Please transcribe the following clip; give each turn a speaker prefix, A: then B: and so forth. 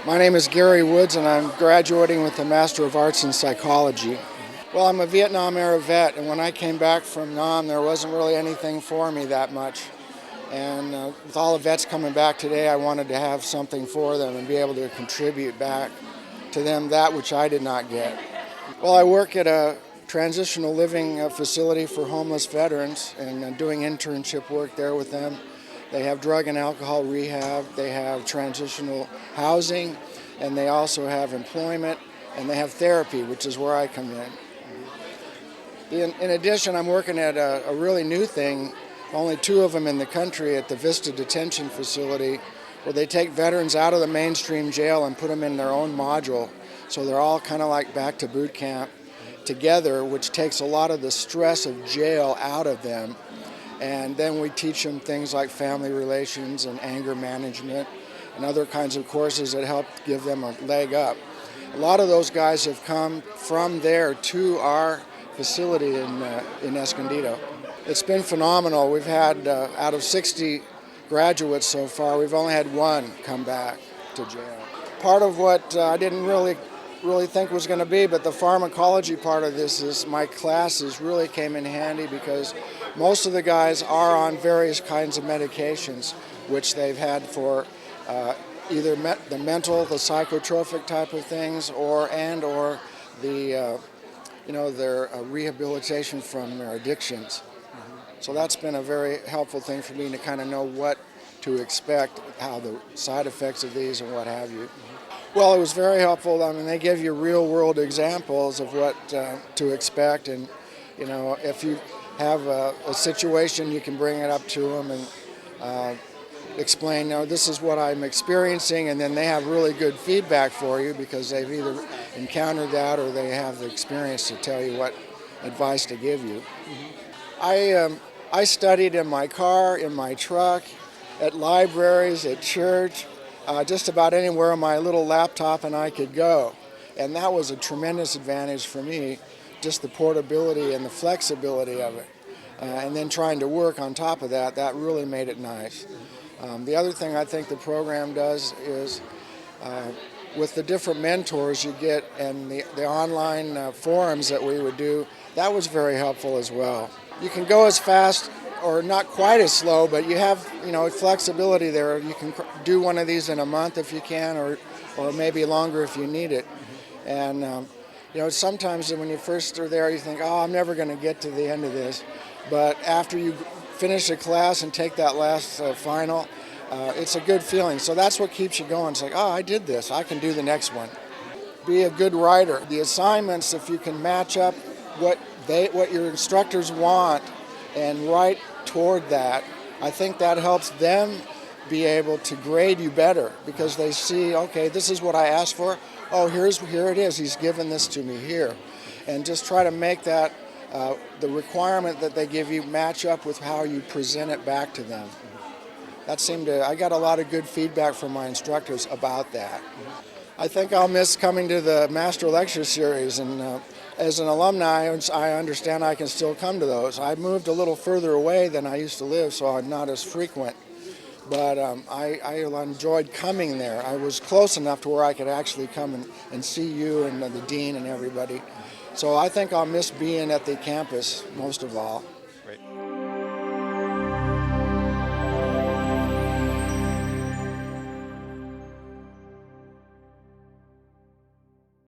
A: My name is Gary Woods, and I'm graduating with a Master of Arts in Psychology. Well, I'm a Vietnam-era vet, and when I came back from Nam, there wasn't really anything for me that much. And with all the vets coming back today, I wanted to have something for them and be able to contribute back to them that which I did not get. Well, I work at a transitional living facility for homeless veterans and doing internship work there with them. They have drug and alcohol rehab, they have transitional housing, and they also have employment, and they have therapy, which is where I come in. In addition, I'm working at a really new thing, only 2 of them in the country, at the Vista Detention Facility, where they take veterans out of the mainstream jail and put them in their own module. So they're all kind of like back to boot camp together, which takes a lot of the stress of jail out of them. And then we teach them things like family relations and anger management and other kinds of courses that help give them a leg up. A lot of those guys have come from there to our facility in Escondido. It's been phenomenal. We've had, out of 60 graduates so far, we've only had 1 come back to jail. Part of what I didn't really think was going to be, but the pharmacology part of this is my classes really came in handy because most of the guys are on various kinds of medications, which they've had for either the mental, the psychotropic type of things, or the their rehabilitation from their addictions. So that's been a very helpful thing for me to kind of know what to expect, how the side effects of these and what have you. Well, it was very helpful. I mean, they give you real-world examples of what to expect, and if you have a situation, you can bring it up to them and explain, this is what I'm experiencing, and then they have really good feedback for you because they've either encountered that or they have the experience to tell you what advice to give you. I studied in my car, in my truck, at libraries, at church, just about anywhere on my little laptop and I could go. And that was a tremendous advantage for me, just the portability and the flexibility of it. And then trying to work on top of that, that really made it nice. The other thing I think the program does is with the different mentors you get and the online forums that we would do, that was very helpful as well. You can go as fast or not quite as slow, but you have flexibility there. You can do one of these in a month if you can, or maybe longer if you need it. And sometimes when you first are there, you think, oh, I'm never going to get to the end of this. But after you finish a class and take that last final, it's a good feeling. So that's what keeps you going. It's like, oh, I did this. I can do the next one. Be a good writer. The assignments, if you can match up what your instructors want and write toward that, I think that helps them be able to grade you better because they see, okay, this is what I asked for. Oh, here it is. He's given this to me here. And just try to make that the requirement that they give you match up with how you present it back to them. I got a lot of good feedback from my instructors about that. I think I'll miss coming to the Master Lecture Series, and as an alumni, I understand I can still come to those. I moved a little further away than I used to live, so I'm not as frequent. But I enjoyed coming there. I was close enough to where I could actually come and see you and the dean and everybody. So I think I'll miss being at the campus most of all.